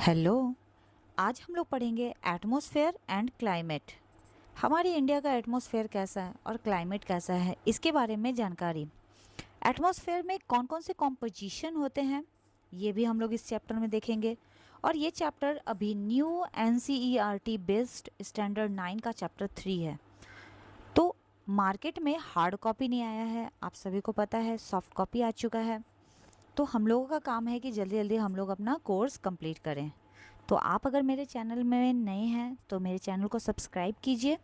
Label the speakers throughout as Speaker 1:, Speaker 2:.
Speaker 1: Hello. आज हम लोग पढ़ेंगे एटमॉस्फेयर एंड क्लाइमेट। हमारी इंडिया का एटमॉस्फेयर कैसा है और क्लाइमेट कैसा है, इसके बारे में जानकारी। एटमॉस्फेयर में कौन कौन से कॉम्पोजिशन होते हैं, ये भी हम लोग इस चैप्टर में देखेंगे। और ये चैप्टर अभी न्यू NCERT बेस्ड स्टैंडर्ड 9 का चैप्टर 3 है। तो मार्केट में हार्ड कॉपी नहीं आया है, आप सभी को पता है, सॉफ्ट कॉपी आ चुका है। तो हम लोगों का काम है कि जल्दी जल्दी हम लोग अपना कोर्स कंप्लीट करें। तो आप अगर मेरे चैनल में नए हैं तो मेरे चैनल को सब्सक्राइब कीजिए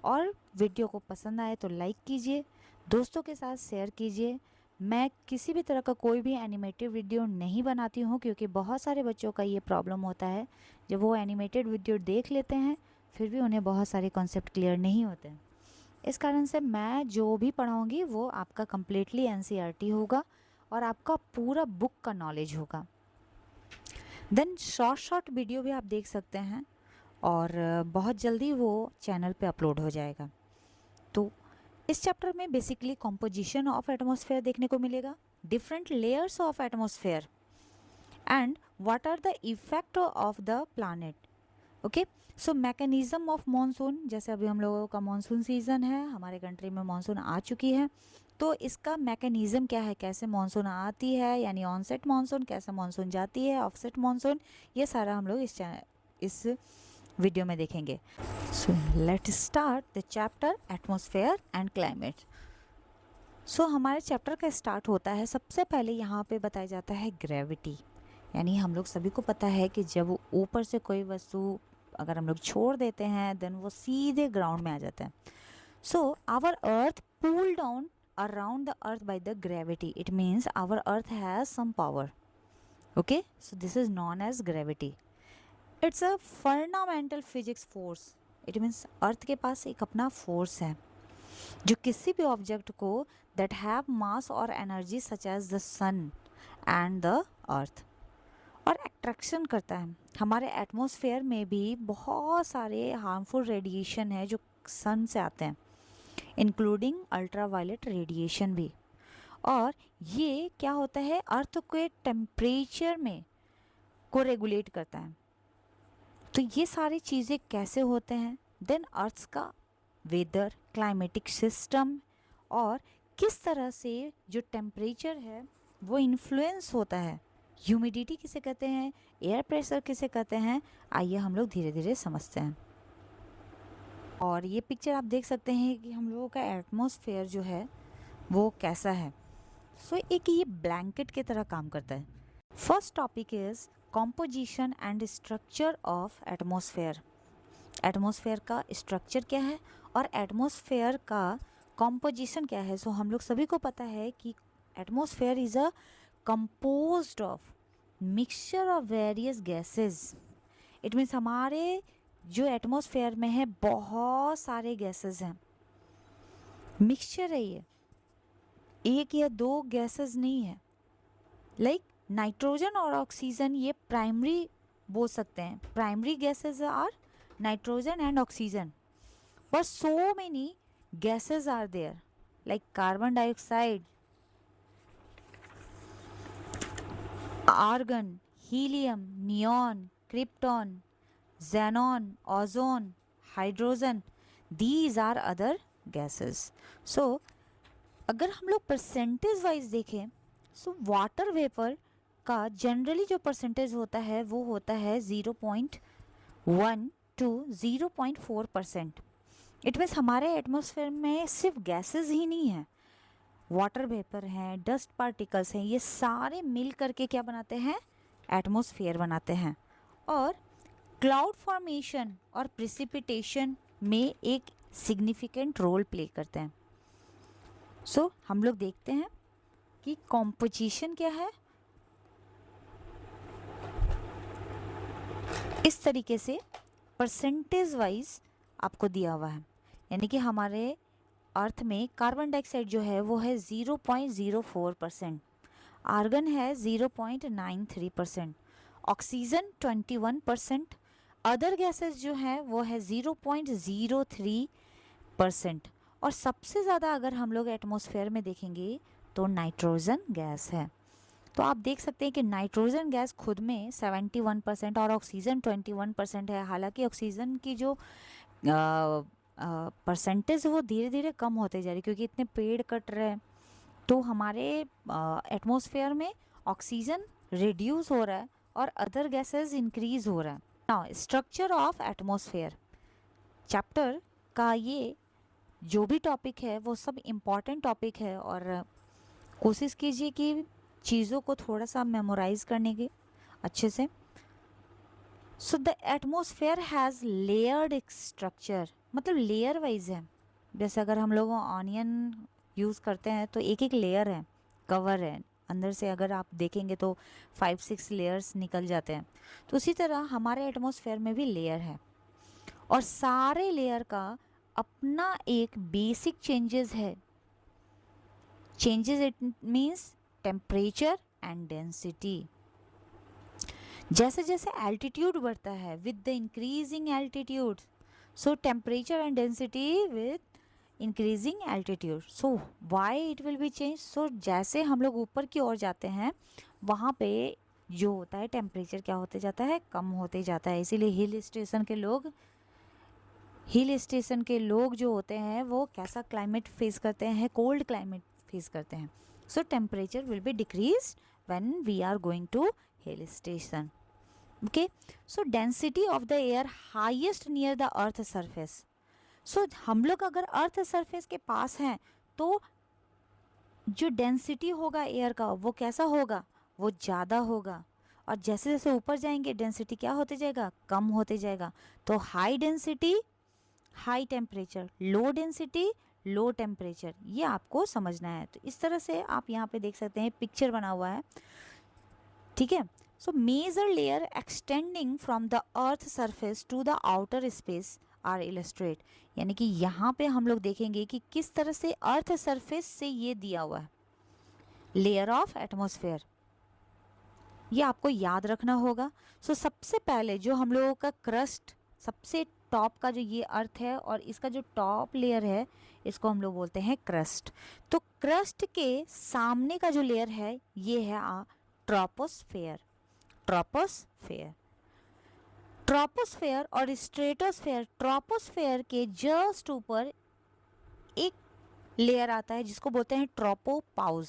Speaker 1: और वीडियो को पसंद आए तो लाइक कीजिए, दोस्तों के साथ शेयर कीजिए। मैं किसी भी तरह का कोई भी एनिमेटेड वीडियो नहीं बनाती हूँ, क्योंकि बहुत सारे बच्चों का ये प्रॉब्लम होता है, जब वो एनिमेटेड वीडियो देख लेते हैं फिर भी उन्हें बहुत सारे कॉन्सेप्ट क्लियर नहीं होते हैं। इस कारण से मैं जो भी पढ़ाऊँगी वो आपका कम्प्लीटली NCERT होगा और आपका पूरा बुक का नॉलेज होगा। देन शॉर्ट शॉर्ट वीडियो भी आप देख सकते हैं और बहुत जल्दी वो चैनल पे अपलोड हो जाएगा। तो इस चैप्टर में बेसिकली कॉम्पोजिशन ऑफ एटमॉस्फेयर देखने को मिलेगा, different layers of atmosphere and what are the effect of the planet. Okay, so mechanism of monsoon, जैसे अभी हम लोगों का मॉनसून सीजन है, हमारे कंट्री में मॉनसून आ चुकी है, तो इसका मैकेनिज्म क्या है, कैसे मॉनसून आती है, यानी ऑनसेट मॉनसून, कैसे मॉनसून जाती है, ऑफसेट मॉनसून, ये सारा हम लोग इस वीडियो में देखेंगे। So let start the chapter atmosphere and climate. So हमारे चैप्टर का स्टार्ट होता है, सबसे पहले यहाँ पे बताया जाता है ग्रेविटी। यानी हम लोग सभी को पता है कि जब ऊपर से कोई वस्तु अगर हम लोग छोड़ देते हैं देन वो सीधे ग्राउंड में आ जाता है। So our earth pull down around the earth by the gravity. It means our earth has some power. Okay, so this is known as gravity. It's a fundamental physics force. It means earth के पास एक अपना force है जो किसी भी object को that have mass or energy such as the sun and the earth और attraction करता है। हमारे एटमॉस्फेयर में भी बहुत सारे हार्मफुल रेडिएशन है जो सन से आते हैं, इंक्लूडिंग अल्ट्रावायलेट रेडिएशन भी। और ये क्या होता है, अर्थ के टेम्परेचर में को रेगुलेट करता है। तो ये सारी चीज़ें कैसे होते हैं, देन अर्थ का वेदर, क्लाइमेटिक सिस्टम और किस तरह से जो टेम्परेचर है वो इन्फ्लुएंस होता है, ह्यूमिडिटी किसे कहते हैं, एयर प्रेशर किसे कहते हैं, आइए हम लोग धीरे धीरे समझते हैं। और ये पिक्चर आप देख सकते हैं कि हम लोगों का एटमॉस्फेयर जो है वो कैसा है। सो एक ये ब्लैंकेट की तरह काम करता है। First topic is composition and structure of atmosphere. Atmosphere का स्ट्रक्चर क्या है और एटमॉस्फेयर का कॉम्पोजिशन क्या है। सो हम लोग सभी को पता है कि atmosphere is a composed of mixture of various gases. It means हमारे जो एटमॉस्फेयर में है बहुत सारे गैसेस हैं, मिक्सचर है ये, एक या दो गैसेस नहीं है। लाइक नाइट्रोजन और ऑक्सीजन ये प्राइमरी बोल सकते हैं, primary gases are nitrogen and oxygen, but so many gases are there like carbon dioxide, argon, helium, neon, krypton, xenon, ozone, hydrogen, these are other gases. So अगर हम लोग percentage wise देखें, so water vapour का generally जो percentage होता है वो होता है 0.1 to 0.4%। इट मीन्स हमारे एटमॉस्फेयर में सिर्फ गैसेस ही नहीं है, वाटर वेपर हैं, डस्ट पार्टिकल्स हैं, ये सारे मिल करके क्या बनाते हैं, एटमॉस्फेयर बनाते हैं। और क्लाउड फॉर्मेशन और प्रिसिपिटेशन में एक सिग्निफिकेंट रोल प्ले करते हैं। सो हम लोग देखते हैं कि कॉम्पोजिशन क्या है। इस तरीके से परसेंटेज वाइज आपको दिया हुआ है, यानी कि हमारे अर्थ में कार्बन डाइऑक्साइड जो है वो है 0.04%, आर्गन है 0.93%, ऑक्सीजन 21%, अदर गैसेस जो है वो है 0.03%। और सबसे ज़्यादा अगर हम लोग एटमॉस्फेयर में देखेंगे तो नाइट्रोजन गैस है। तो आप देख सकते हैं कि नाइट्रोजन गैस खुद में 71% और ऑक्सीजन 21% है। हालांकि ऑक्सीजन की जो परसेंटेज वो धीरे धीरे कम होते जा रही है क्योंकि इतने पेड़ कट रहे हैं, तो हमारे एटमॉस्फेयर में ऑक्सीजन रिड्यूस हो रहा है और अदर गैसेस इंक्रीज हो रहा है। Now structure of atmosphere chapter का ये जो भी टॉपिक है वो सब इम्पॉर्टेंट टॉपिक है और कोशिश कीजिए कि चीज़ों को थोड़ा सा मेमोराइज करने की अच्छे से। So the atmosphere has layered structure, मतलब लेयर वाइज है। जैसे अगर हम लोग ऑनियन यूज़ करते हैं तो एक एक लेयर है, कवर है, अंदर से अगर आप देखेंगे तो 5-6 लेयर्स निकल जाते हैं। तो उसी तरह हमारे एटमॉस्फेयर में भी लेयर है और सारे लेयर का अपना एक बेसिक चेंजेस है। Changes it means temperature and density. जैसे जैसे एल्टीट्यूड बढ़ता है with the increasing altitude, so temperature and density with increasing altitude, so why it will be change. So जैसे हम लोग ऊपर की ओर जाते हैं वहाँ पे जो होता है टेम्परेचर क्या होते जाता है, कम होते जाता है। इसीलिए हिल स्टेशन के लोग जो होते हैं वो कैसा क्लाइमेट फेस करते हैं, कोल्ड क्लाइमेट फेस करते हैं। So temperature will be decrease when we are going to hill station. Okay, so density of the air highest near the earth surface. So हम लोग अगर अर्थ सरफेस के पास हैं तो जो डेंसिटी होगा एयर का वो कैसा होगा, वो ज़्यादा होगा। और जैसे जैसे ऊपर जाएंगे डेंसिटी क्या होते जाएगा, कम होते जाएगा। तो high density high temperature, low density low temperature, ये आपको समझना है। तो इस तरह से आप यहाँ पे देख सकते हैं पिक्चर बना हुआ है, ठीक है। So major layer extending from the earth surface to the outer space are illustrate, यानी कि यहाँ पे हम लोग देखेंगे कि किस तरह से अर्थ सरफेस से ये दिया हुआ है लेयर ऑफ एटमॉस्फेयर, ये आपको याद रखना होगा। सो सबसे पहले जो हम लोगों का क्रस्ट, सबसे टॉप का जो ये अर्थ है और इसका जो टॉप लेयर है इसको हम लोग बोलते हैं क्रस्ट। तो क्रस्ट के सामने का जो लेयर है ये है ट्रोपोस्फेयर। ट्रोपोस्फेयर ट्रोपोस्फेयर और स्ट्रेटोस्फेयर, ट्रोपोस्फेयर के जस्ट ऊपर एक लेयर आता है जिसको बोलते हैं ट्रोपोपाउज।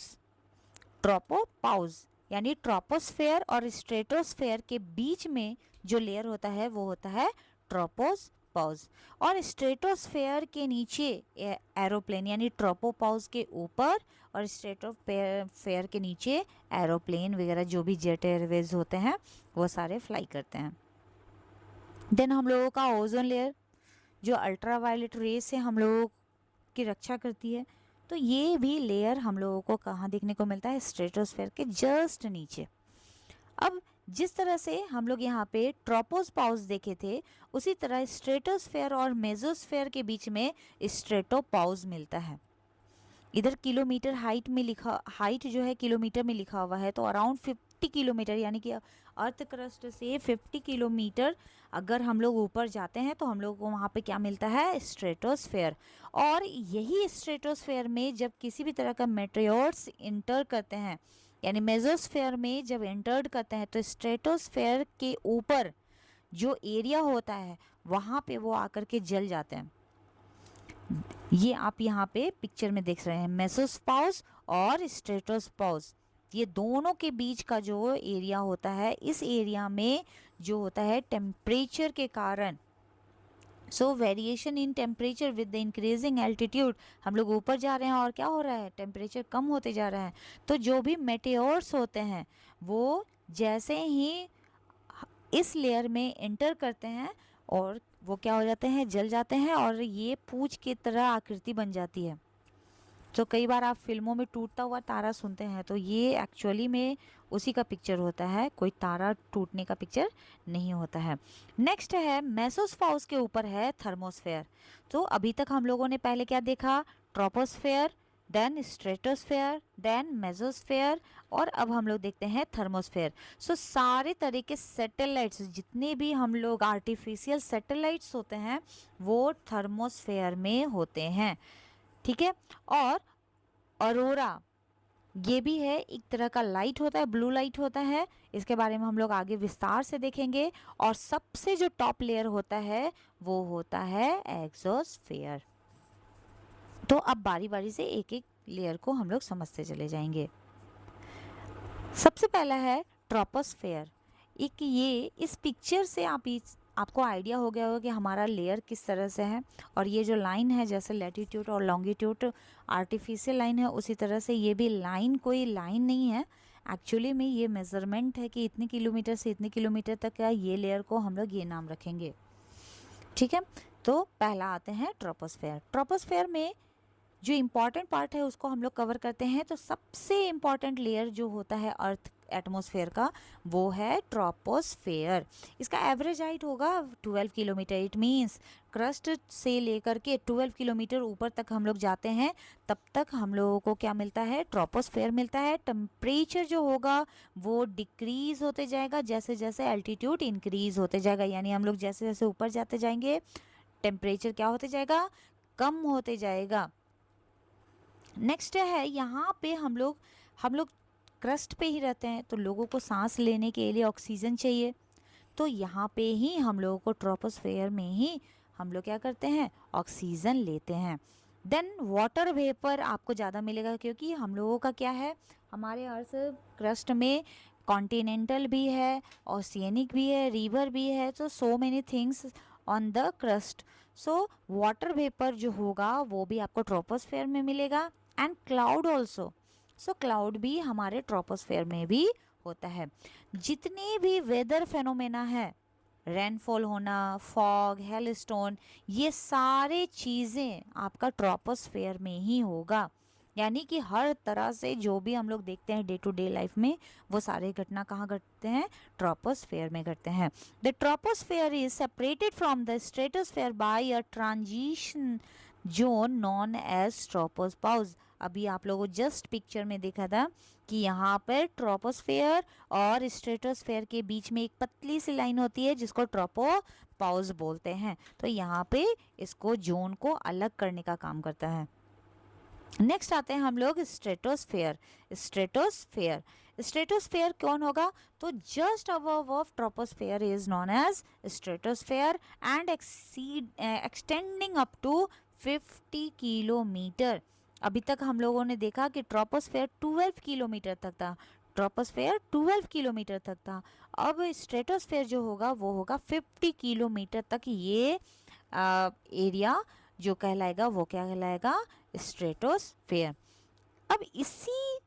Speaker 1: ट्रोपोपाउज यानी ट्रोपोस्फेयर और स्ट्रेटोस्फेयर के बीच में जो लेयर होता है वो होता है ट्रोपोपाउज। और स्ट्रेटोस्फेयर के नीचे एरोप्लेन, यानी ट्रोपोपाउज के ऊपर और स्ट्रेटोस्फेयर के नीचे एरोप्लेन वगैरह जो भी जेट एयरवेज होते हैं वो सारे फ्लाई करते हैं। देन हम लोगों का ओजोन लेयर जो अल्ट्रावायलेट रेस से हम लोगों की रक्षा करती है, तो ये भी लेयर हम लोगों को कहाँ देखने को मिलता है, स्ट्रेटोस्फेयर के जस्ट नीचे। अब जिस तरह से हम लोग यहाँ पे ट्रोपोपाउज देखे थे उसी तरह स्ट्रेटोस्फेयर और मेसोस्फेयर के बीच में स्ट्रेटोपाउज मिलता है। इधर किलोमीटर हाइट में लिखा, हाइट जो है किलोमीटर में लिखा हुआ है, तो अराउंड 50 किलोमीटर, यानी कि अर्थ क्रस्ट से 50 किलोमीटर अगर हम लोग ऊपर जाते हैं तो हम लोग को वहाँ पे क्या मिलता है, स्ट्रेटोस्फेयर। और यही स्ट्रेटोस्फेयर में जब किसी भी तरह का मेटेओर्स इंटर करते हैं, यानी मेसोस्फेयर में जब एंटर्ड करते हैं तो स्ट्रेटोस्फेयर के ऊपर जो एरिया होता है वहाँ पे वो आकर के जल जाते हैं। ये आप यहाँ पे पिक्चर में देख रहे हैं, मेसोस्पाउस और स्ट्रेटोस्पाउस, ये दोनों के बीच का जो एरिया होता है, इस एरिया में जो होता है टेम्परेचर के कारण, सो variation in temperature with the increasing altitude, हम लोग ऊपर जा रहे हैं और क्या हो रहा है, टेम्परेचर कम होते जा रहा है। तो जो भी मेटेओर्स होते हैं वो जैसे ही इस लेयर में एंटर करते हैं और वो क्या हो जाते हैं, जल जाते हैं और ये पूंछ की तरह आकृति बन जाती है। तो कई बार आप फिल्मों में टूटता हुआ तारा सुनते हैं, तो ये एक्चुअली में उसी का पिक्चर होता है, कोई तारा टूटने का पिक्चर नहीं होता है। नेक्स्ट है मेसोस्फेयर के ऊपर है थर्मोस्फेयर। तो अभी तक हम लोगों ने पहले क्या देखा, troposphere, then stratosphere, then mesosphere, और अब हम लोग देखते हैं थर्मोस्फेयर। सो सारे तरह के सैटेलाइट्स, जितने भी हम लोग आर्टिफिशियल सैटेलाइट्स होते हैं वो थर्मोस्फेयर में होते हैं, ठीक है। और अरोरा ये भी है, एक तरह का लाइट होता है, ब्लू लाइट होता है, इसके बारे में हम लोग आगे विस्तार से देखेंगे। और सबसे जो टॉप लेयर होता है वो होता है एग्जोस्फेयर। तो अब बारी बारी से एक एक लेयर को हम लोग समझते चले जाएंगे। सबसे पहला है ट्रोपोस्फेयर। एक ये इस पिक्चर से आपको आइडिया हो गया होगा कि हमारा लेयर किस तरह से है। और ये जो लाइन है, जैसे लैटिट्यूड और लॉन्गिट्यूड आर्टिफिशियल लाइन है, उसी तरह से ये भी लाइन कोई लाइन नहीं है। एक्चुअली में ये मेज़रमेंट है कि इतने किलोमीटर से इतने किलोमीटर तक का ये लेयर को हम लोग ये नाम रखेंगे। ठीक है, तो पहला आते हैं ट्रोपोस्फेयर। ट्रोपोस्फेयर में जो इम्पॉर्टेंट पार्ट है उसको हम लोग कवर करते हैं। तो सबसे इम्पॉर्टेंट लेयर जो होता है अर्थ एटमॉस्फेयर का, वो है ट्रोपोस्फेयर। इसका एवरेज हाइट होगा 12 किलोमीटर। इट मीन्स क्रस्ट से लेकर के 12 किलोमीटर ऊपर तक हम लोग जाते हैं, तब तक हम लोगों को क्या मिलता है, ट्रोपोस्फेयर मिलता है। टेम्परेचर जो होगा वो डिक्रीज होते जाएगा जैसे जैसे एल्टीट्यूड इंक्रीज होते जाएगा। यानी हम लोग जैसे जैसे ऊपर जाते जाएंगे टेम्परेचर क्या होते जाएगा, कम होते जाएगा। नेक्स्ट है यहाँ पे हम लोग क्रस्ट पे ही रहते हैं, तो लोगों को सांस लेने के लिए ऑक्सीजन चाहिए। तो यहाँ पे ही हम लोगों को ट्रोपोस्फेयर में ही हम लोग क्या करते हैं, ऑक्सीजन लेते हैं। देन वाटर वेपर आपको ज़्यादा मिलेगा, क्योंकि हम लोगों का क्या है, हमारे अर्थ क्रस्ट में कॉन्टिनेंटल भी है, ओशियनिक भी है, रिवर भी है, तो so many things on the crust. So water vapour जो होगा वो भी आपको ट्रोपोस्फेयर में मिलेगा। And cloud also, so cloud भी हमारे ट्रोपोस्फेयर में भी होता है। जितने भी वेदर फेनोमेना है, रेनफॉल होना, फॉग, हेलस्टोन, ये सारे चीज़ें आपका ट्रोपोस्फेयर में ही होगा। यानी कि हर तरह से जो भी हम लोग देखते हैं डे टू डे लाइफ में, वो सारे घटना कहाँ घटते हैं, ट्रोपोस्फेयर में घटते हैं। The troposphere is separated from the stratosphere by a transition zone known as tropopause. अभी आप लोगों को जस्ट पिक्चर में देखा था कि यहाँ पर ट्रोपोस्फेयर और स्ट्रेटोस्फेयर के बीच में एक पतली सी लाइन होती है जिसको ट्रोपोपाउस बोलते हैं। तो यहाँ पे इसको जोन को अलग करने का काम करता है। नेक्स्ट आते हैं हम लोग स्ट्रेटोस्फेयर। स्ट्रेटोस्फेयर स्ट्रेटोस्फेयर कौन होगा, तो just above of troposphere is known as stratosphere and extending up to 50 kilometre. अभी तक हम लोगों ने देखा कि ट्रोपोस्फेयर 12 किलोमीटर तक था, ट्रोपोस्फेयर 12 किलोमीटर तक था। अब स्ट्रेटोस्फेयर जो होगा वो होगा 50 किलोमीटर तक। ये एरिया जो कहलाएगा वो क्या कहलाएगा, स्ट्रेटोस्फेयर। अब इसी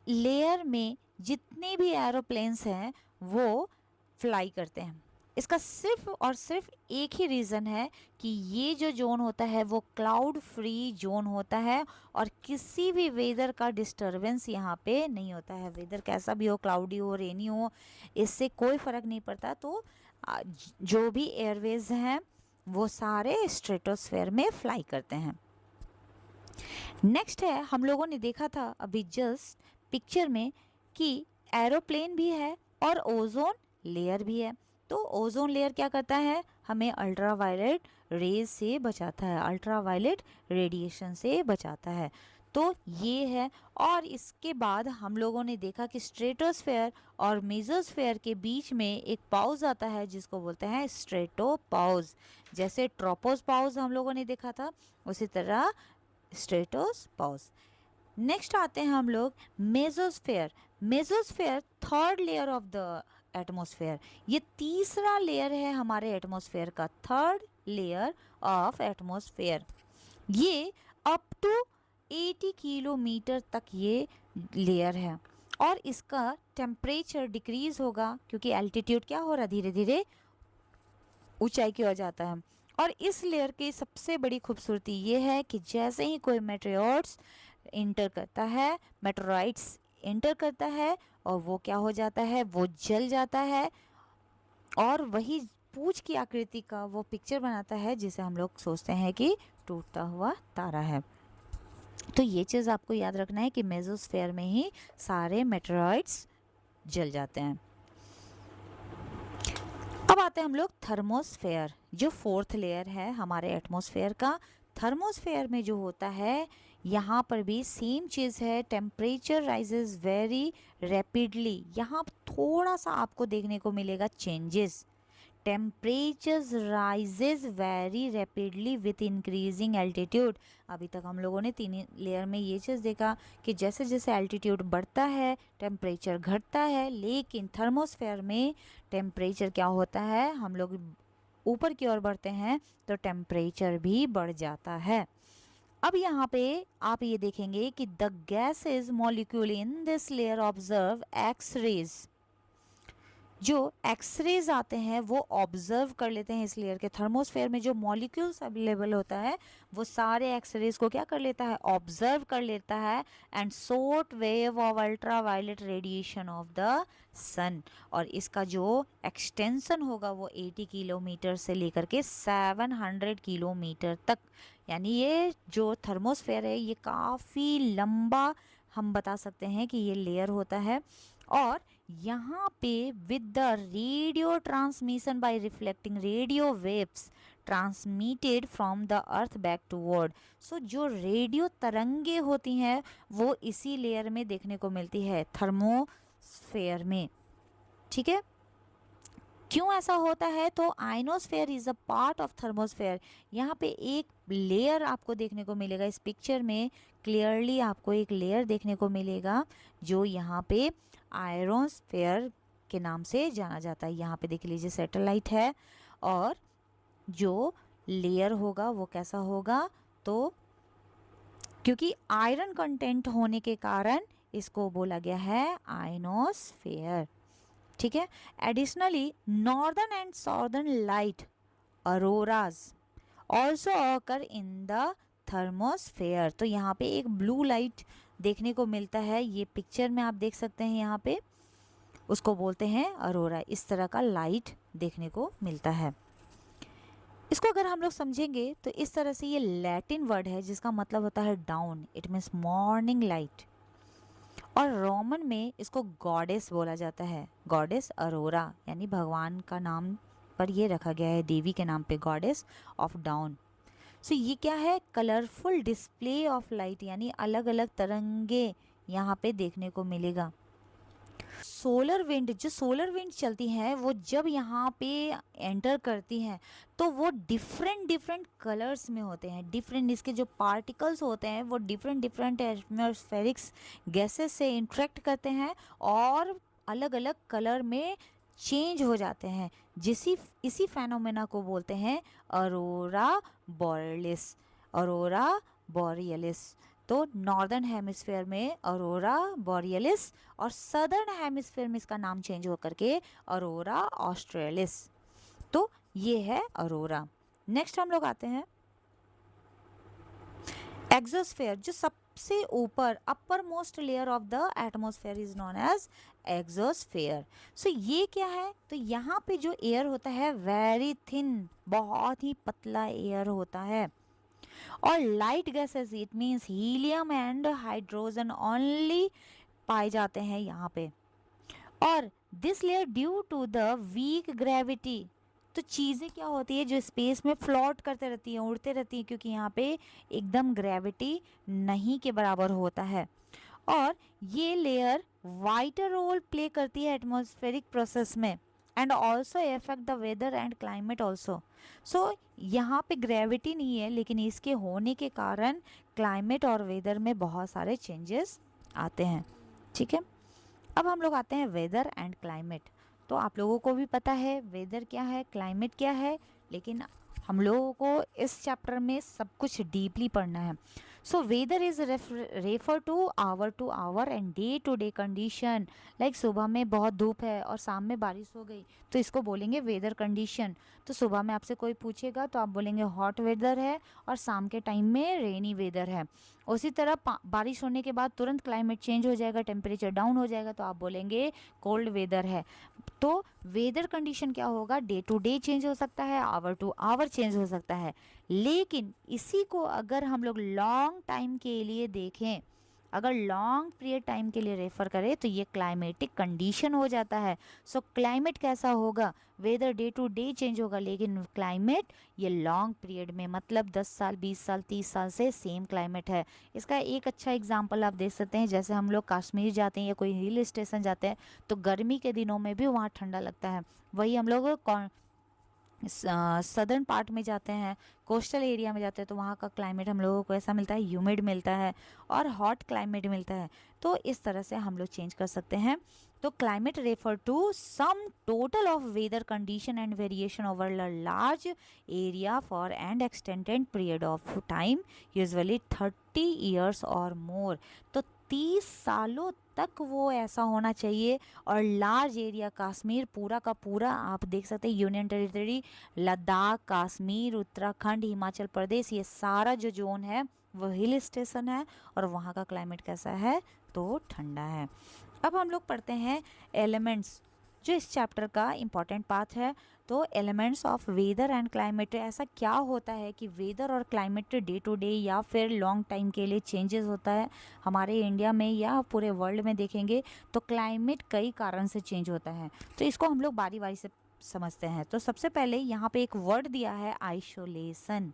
Speaker 1: लेयर में जितने भी एरोप्लेन्स हैं वो फ्लाई करते हैं। इसका सिर्फ और सिर्फ एक ही रीज़न है कि ये जो जोन होता है वो क्लाउड फ्री जोन होता है और किसी भी वेदर का डिस्टरबेंस यहाँ पे नहीं होता है। वेदर कैसा भी हो, क्लाउडी हो, रेनी हो, इससे कोई फ़र्क नहीं पड़ता। तो जो भी एयरवेज हैं वो सारे स्ट्रेटोस्फेयर में फ्लाई करते हैं। नेक्स्ट है, हम लोगों ने देखा था अभी जस्ट पिक्चर में कि एरोप्लेन भी है और ओजोन लेयर भी है। तो ओजोन लेयर क्या करता है, हमें अल्ट्रावायलेट रेज से बचाता है, अल्ट्रावायलेट रेडिएशन से बचाता है। तो ये है। और इसके बाद हम लोगों ने देखा कि स्ट्रेटोस्फेयर और मेसोस्फेयर के बीच में एक पाउज आता है जिसको बोलते हैं स्ट्रेटोपाउज। जैसे ट्रोपोसपाउज हम लोगों ने देखा था, उसी तरह स्ट्रेटोपाउज। नेक्स्ट आते हैं हम लोग mesosphere. Mesosphere third layer of the atmosphere. ये तीसरा लेयर है हमारे एटमॉस्फेयर का, थर्ड लेयर ऑफ एटमॉस्फेयर। ये अप टू 80 किलोमीटर तक ये लेयर है और इसका टेम्परेचर डिक्रीज होगा क्योंकि एल्टीट्यूड क्या हो रहा है, धीरे धीरे ऊंचाई की ओर जाता है। और इस लेयर की सबसे बड़ी खूबसूरती ये है कि जैसे ही कोई मेटेरियर्स इंटर करता है, मेटेराइट्स इंटर करता है, और वो क्या हो जाता है, वो जल जाता है और वही पूंछ की आकृति का वो पिक्चर बनाता है जिसे हम लोग सोचते हैं कि टूटता हुआ तारा है। तो ये चीज़ आपको याद रखना है कि मेसोस्फेयर में ही सारे मेटेराइट्स जल जाते हैं। अब आते हैं हम लोग थर्मोस्फेयर, जो फोर्थ लेयर है हमारे एटमॉस्फेयर का। थर्मोस्फेयर में जो होता है यहाँ पर भी सेम चीज़ है, टेम्परेचर राइजेस वेरी रैपिडली। यहाँ थोड़ा सा आपको देखने को मिलेगा changes. Temperatures rises very rapidly with increasing altitude. अभी तक हम लोगों ने तीन लेयर में ये चीज़ देखा कि जैसे जैसे एल्टीट्यूड बढ़ता है टेम्परेचर घटता है, लेकिन थर्मोस्फेयर में टेम्परेचर क्या होता है, हम लोग ऊपर की ओर बढ़ते हैं तो टेम्परेचर भी बढ़ जाता है। अब यहाँ पे आप ये देखेंगे कि the gases molecule in this layer observe X rays. जो एक्सरेज आते हैं वो ऑब्जर्व कर लेते हैं इस लेयर के। थर्मोस्फेयर में जो मॉलिक्यूल्स अवेलेबल होता है वो सारे एक्सरेज को क्या कर लेता है, ऑब्जर्व कर लेता है and short wave of ultraviolet radiation of the sun. और इसका जो एक्सटेंशन होगा वो 80 किलोमीटर से लेकर के 700 किलोमीटर तक, यानी ये जो थर्मोस्फेयर है ये काफ़ी लंबा हम बता सकते हैं कि ये लेयर होता है। और यहाँ पे with the radio transmission by reflecting radio waves transmitted from the earth back toward. So जो रेडियो तरंगे होती हैं वो इसी लेयर में देखने को मिलती है, थर्मोस्फेयर में। ठीक है, क्यों ऐसा होता है, तो ionosphere is a part of thermosphere. यहाँ पे एक लेयर आपको देखने को मिलेगा, इस पिक्चर में क्लियरली आपको एक लेयर देखने को मिलेगा जो यहाँ पे आयरोस्फेयर के नाम से जाना जाता है। यहाँ पे देख लीजिए सैटेलाइट है और जो लेयर होगा वो कैसा होगा, तो क्योंकि आयरन कंटेंट होने के कारण इसको बोला गया है आइनोस्फेयर। ठीक है, additionally northern and southern light auroras also occur in the thermosphere. तो यहाँ पे एक ब्लू लाइट देखने को मिलता है, ये पिक्चर में आप देख सकते हैं, यहाँ पे उसको बोलते हैं अरोरा। इस तरह का लाइट देखने को मिलता है। इसको अगर हम लोग समझेंगे तो इस तरह से ये लैटिन वर्ड है जिसका मतलब होता है down, it means morning light. और रोमन में इसको गॉडेस बोला जाता है, गॉडेस अरोरा, यानी भगवान का नाम पर ये रखा गया है, देवी के नाम पे, गॉडेस ऑफ डाउन। सो ये क्या है, कलरफुल डिस्प्ले ऑफ लाइट, यानी अलग अलग तरंगे यहाँ पे देखने को मिलेगा। सोलर विंड, जो सोलर विंड चलती हैं वो जब यहाँ पे एंटर करती हैं तो वो डिफरेंट डिफरेंट कलर्स में होते हैं। डिफरेंट इसके जो पार्टिकल्स होते हैं वो डिफरेंट डिफरेंट एटमॉस्फेरिक्स गैसेस से इंटरेक्ट करते हैं और अलग अलग कलर में चेंज हो जाते हैं। इसी फेनोमेना को बोलते हैं अरोरा बोरियलिस, अरोरा बोरियलिस। तो नॉर्दर्न हेमिस्फेयर में अरोरा बोरियलिस और सदर्न हेमिस्फेयर में इसका नाम चेंज होकर के अरोरा ऑस्ट्रेलिस। तो ये है अरोरा। नेक्स्ट हम लोग आते हैं एक्सोस्फेयर, जो सबसे ऊपर uppermost layer of the atmosphere is known as exosphere. So ये क्या है, तो यहाँ पे जो एयर होता है वेरी थिन, बहुत ही पतला एयर होता है। और light gases, it means helium and hydrogen only पाए जाते हैं यहाँ पे। और this layer due to the weak gravity, तो चीज़ें क्या होती है जो स्पेस में फ्लोट करते रहती हैं, उड़ते रहती हैं, क्योंकि यहाँ पे एकदम ग्रेविटी नहीं के बराबर होता है। और ये लेयर वाइटर रोल प्ले करती है एटमॉस्फेरिक प्रोसेस में and also effect the weather and climate also. So यहाँ पे ग्रेविटी नहीं है लेकिन इसके होने के कारण क्लाइमेट और वेदर में बहुत सारे चेंजेस आते हैं। ठीक है, अब हम लोग आते हैं वेदर एंड क्लाइमेट। तो आप लोगों को भी पता है वेदर क्या है, क्लाइमेट क्या है, लेकिन हम लोगों को इस चैप्टर में सब कुछ डीपली पढ़ना है। So weather is refer to our and day to day condition. Like सुबह में बहुत धूप है और शाम में बारिश हो गई तो इसको बोलेंगे वेदर कंडीशन। तो सुबह में आपसे कोई पूछेगा तो आप बोलेंगे हॉट वेदर है और शाम के टाइम में रेनी वेदर है। उसी तरह बारिश होने के बाद तुरंत क्लाइमेट चेंज हो जाएगा, टेम्परेचर डाउन हो जाएगा तो आप बोलेंगे कोल्ड वेदर है। तो वेदर कंडीशन क्या होगा, डे टू डे चेंज हो सकता है, आवर टू आवर चेंज हो सकता है। लेकिन इसी को अगर हम लोग लॉन्ग टाइम के लिए देखें, अगर लॉन्ग पीरियड टाइम के लिए रेफर करें तो ये क्लाइमेटिक कंडीशन हो जाता है। सो क्लाइमेट कैसा होगा, weather day to day change होगा, लेकिन क्लाइमेट ये लॉन्ग पीरियड में, मतलब 10 साल 20 साल 30 साल से सेम क्लाइमेट है। इसका एक अच्छा एग्जांपल आप देख सकते हैं, जैसे हम लोग कश्मीर जाते हैं या कोई हिल स्टेशन जाते हैं तो गर्मी के दिनों में भी वहाँ ठंडा लगता है। वही हम लोग सदर्न पार्ट में जाते हैं, कोस्टल एरिया में जाते हैं तो वहाँ का क्लाइमेट हम लोगों को ऐसा मिलता है, ह्यूमिड मिलता है और हॉट क्लाइमेट मिलता है। तो इस तरह से हम लोग चेंज कर सकते हैं। तो climate refer to sum total of weather condition and variation over large area for and extended period of time, usually 30 years और मोर। तो 30 सालों तक वो ऐसा होना चाहिए। और लार्ज एरिया, कश्मीर पूरा का पूरा आप देख सकते हैं, यूनियन टेरिटरी लद्दाख, कश्मीर, उत्तराखंड, हिमाचल प्रदेश, ये सारा जो जोन है वो हिल स्टेशन है और वहाँ का क्लाइमेट कैसा है, तो ठंडा है। अब हम लोग पढ़ते हैं एलिमेंट्स, जो इस चैप्टर का इम्पॉर्टेंट पार्ट है। तो elements of weather and climate, ऐसा क्या होता है कि वेदर और क्लाइमेट डे टू डे या फिर लॉन्ग टाइम के लिए चेंजेस होता है। हमारे इंडिया में या पूरे वर्ल्ड में देखेंगे तो क्लाइमेट कई कारण से चेंज होता है। तो इसको हम लोग बारी बारी से समझते हैं। तो सबसे पहले यहाँ पे एक वर्ड दिया है, isolation.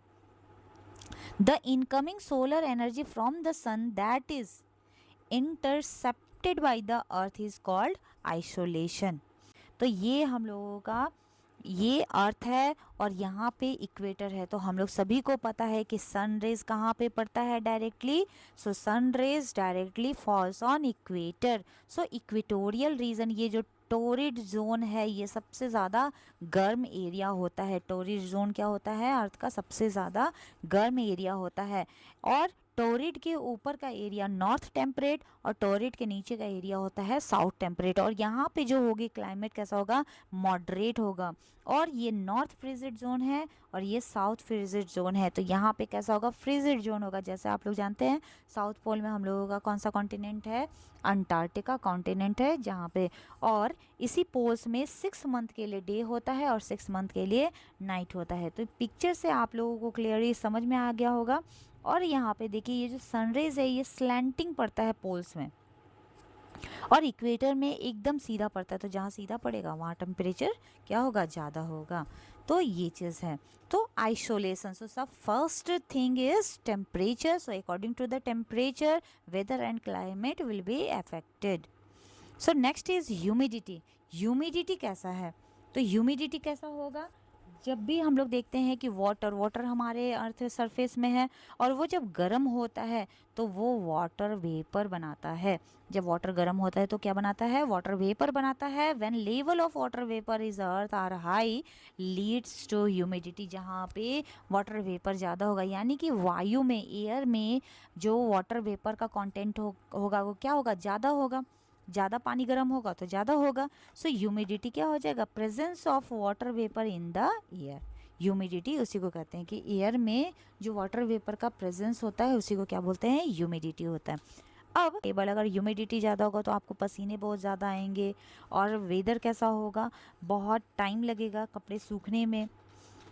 Speaker 1: The incoming solar energy from the sun that is intercepted by the earth is called isolation. तो ये हम लोगों का ये अर्थ है और यहाँ पे इक्वेटर है। तो हम लोग सभी को पता है कि सन रेज कहाँ पे पड़ता है, directly. So sun rays directly falls on equator. So equatorial region, ये जो टोरिड जोन है, ये सबसे ज़्यादा गर्म एरिया होता है। टोरिड जोन क्या होता है, अर्थ का सबसे ज़्यादा गर्म एरिया होता है। और टोरिड के ऊपर का एरिया नॉर्थ टेम्परेट और टोरिड के नीचे का एरिया होता है साउथ टेम्परेट। और यहाँ पे जो होगी क्लाइमेट कैसा होगा, मॉडरेट होगा। और ये नॉर्थ फ्रिजिड जोन है और ये साउथ फ्रिजिड जोन है। तो यहाँ पे कैसा होगा, फ्रिजिड जोन होगा। जैसे आप लोग जानते हैं साउथ पोल में हम लोगों का कौन सा कॉन्टिनेंट है, अंटार्कटिका कॉन्टिनेंट है जहाँ पे। और इसी पोल्स में 6 मंथ के लिए डे होता है और 6 मंथ के लिए नाइट होता है। तो पिक्चर से आप लोगों को क्लियरली समझ में आ गया होगा। और यहाँ पे देखिए ये जो सनरेज है ये स्लैंटिंग पड़ता है पोल्स में और इक्वेटर में एकदम सीधा पड़ता है। तो जहाँ सीधा पड़ेगा वहाँ टेम्परेचर क्या होगा, ज़्यादा होगा। तो ये चीज़ है। तो आइसोलेशन, सो सब first thing is temperature. So according to the temperature weather and climate will be affected. So next is humidity. Humidity कैसा है, तो ह्यूमिडिटी कैसा होगा, जब भी हम लोग देखते हैं कि वाटर हमारे अर्थ सरफेस में है और वो जब गर्म होता है तो वो वाटर वेपर बनाता है। जब वाटर गर्म होता है तो क्या बनाता है, वाटर वेपर बनाता है। When level of water vapour is earth are high leads to humidity. जहाँ पे वाटर वेपर ज़्यादा होगा, यानी कि वायु में, एयर में जो वाटर वेपर का कंटेंट होगा वो क्या होगा, ज़्यादा होगा। ज़्यादा पानी गर्म होगा तो ज़्यादा होगा। सो ह्यूमिडिटी क्या हो जाएगा, presence of water vapour in the air. Humidity उसी को कहते हैं कि एयर में जो वाटर वेपर का प्रेजेंस होता है उसी को क्या बोलते हैं, ह्यूमिडिटी होता है। अब टेबल अगर ह्यूमिडिटी ज़्यादा होगा तो आपको पसीने बहुत ज़्यादा आएंगे और वेदर कैसा होगा, बहुत टाइम लगेगा कपड़े सूखने में।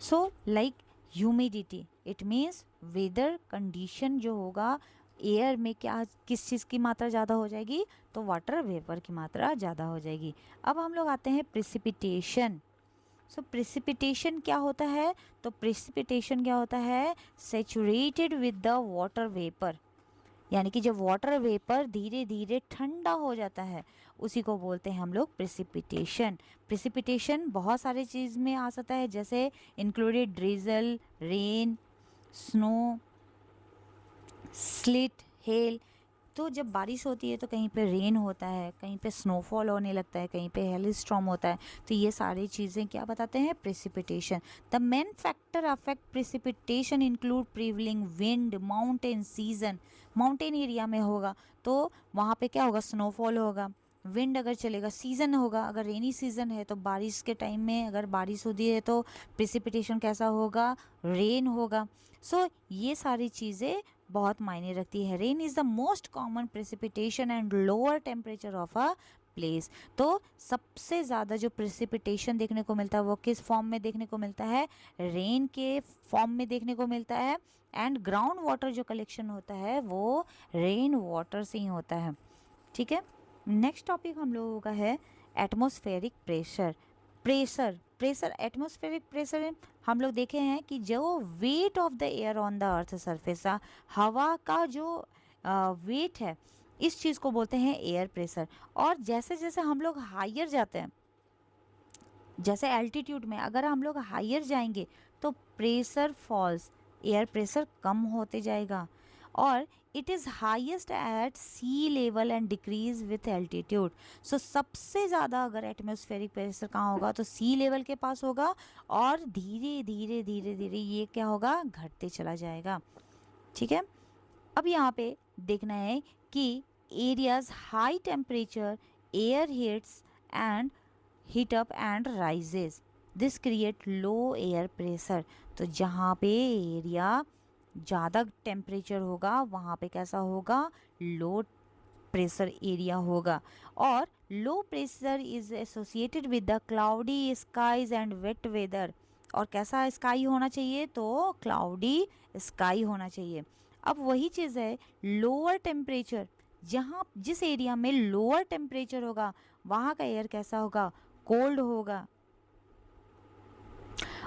Speaker 1: So like humidity it means weather condition जो होगा, एयर में क्या किस चीज़ की मात्रा ज़्यादा हो जाएगी, तो वाटर वेपर की मात्रा ज़्यादा हो जाएगी। अब हम लोग आते हैं प्रेसिपिटेशन। सो प्रेसिपिटेशन क्या होता है, तो प्रेसिपिटेशन क्या होता है, saturated with the water vapour, यानी कि जब वाटर वेपर धीरे धीरे ठंडा हो जाता है उसी को बोलते हैं हम लोग प्रेसिपिटेशन। प्रेसिपिटेशन बहुत सारे चीज़ में आ सकता है, जैसे included drizzle, rain, snow, slit, hello. तो जब बारिश होती है तो कहीं पे रेन होता है, कहीं पे स्नोफॉल होने लगता है, कहीं पे हेल स्टॉर्म होता है। तो ये सारी चीज़ें क्या बताते हैं, precipitation. The main factor affect precipitation include prevailing wind, mountain season. Mountain area में होगा तो वहाँ पे क्या होगा, स्नोफॉल होगा। विंड अगर चलेगा, सीज़न होगा, अगर रेनी सीज़न है तो बारिश के टाइम में अगर बारिश होती है तो प्रेसिपिटेशन कैसा होगा, रेन होगा। सो ये सारी चीज़ें बहुत मायने रखती है। Rain is the most common precipitation and lower temperature of a place. तो सबसे ज़्यादा जो प्रेसिपिटेशन देखने को मिलता है वो किस फॉर्म में देखने को मिलता है, रेन के फॉर्म में देखने को मिलता है। एंड ग्राउंड वाटर जो कलेक्शन होता है वो रेन वाटर से ही होता है। ठीक है, नेक्स्ट टॉपिक हम लोगों का है atmospheric pressure. Pressure atmospheric pressure हम लोग देखे हैं कि जो weight of the air on the earth surface, हवा का जो वेट है, इस चीज़ को बोलते हैं एयर प्रेशर। और जैसे जैसे हम लोग हायर जाते हैं, जैसे एल्टीट्यूड में अगर हम लोग हायर जाएंगे तो प्रेशर फॉल्स, एयर प्रेशर कम होते जाएगा। और it is highest at sea level and decrease with altitude. So सबसे ज़्यादा अगर एटमॉस्फेरिक प्रेशर कहाँ होगा तो सी लेवल के पास होगा, और धीरे धीरे धीरे धीरे ये क्या होगा, घटते चला जाएगा। ठीक है, अब यहाँ पे देखना है कि areas high temperature air heats and heat up and rises, this create low air pressure. तो जहाँ पे एरिया ज़्यादा टेम्परेचर होगा वहाँ पे कैसा होगा, लो प्रेशर एरिया होगा। और low pressure is associated with the cloudy skies and wet weather. और कैसा स्काई होना चाहिए, तो क्लाउडी स्काई होना चाहिए। अब वही चीज़ है, लोअर टेम्परेचर, जहाँ जिस एरिया में लोअर टेम्परेचर होगा वहाँ का एयर कैसा होगा, कोल्ड होगा।